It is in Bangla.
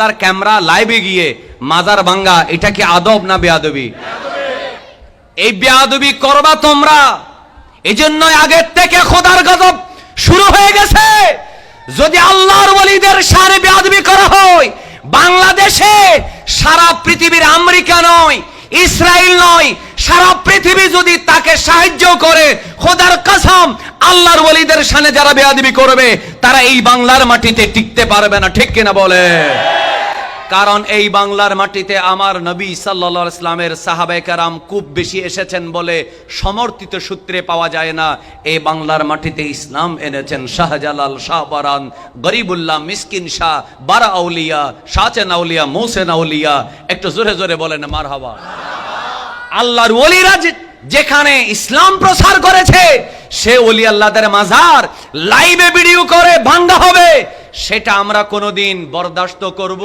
তার ক্যামেরা লাইভে গিয়ে মাজার ভাঙ্গা, এটা কি আদব না বেয়াদবি? এই বেয়াদবি করবা তোমরা। এজন্যই আগের থেকে খোদার গজব শুরু হয়ে গেছে। যদি আল্লাহর ওলিদের শানে বেয়াদবি করা হয়, বাংলাদেশে সারা পৃথিবীর আমেরিকা নয়, ইসরায়েল নয়, সারা পৃথিবী যদি তাকে সাহায্য করে, খোদার কসম আল্লাহর ওলিদের শানে যারা বেয়াদবি করবে তারা এই বাংলার মাটিতে টিকতে পারবে না। ঠিক কিনা বলে? কারণ এই বাংলার মাটিতে আমার নবী সাল্লাল্লাহু আলাইহি ওয়াসাল্লামের সাহাবায়ে কেরাম খুব বেশি এসেছেন বলে সমর্থিত সূত্রে পাওয়া যায় না। এই বাংলার মাটিতে ইসলাম এনেছেন শাহজালাল, শাহবারান, গরিবুল্লাহ, মিসকিন শাহ, বারা আউলিয়া, শাচেন আউলিয়া, মোসেন আউলিয়া। একটু জোরে জোরে বলেন মারহাবা। আল্লাহর ওলিরা যেখানে ইসলাম প্রচার করেছে, সে ওলি আল্লাহদের মাজার লাইভে ভিডিও করে ভাঙা হবে, সেটা আমরা কোনোদিন বরদাস্ত করব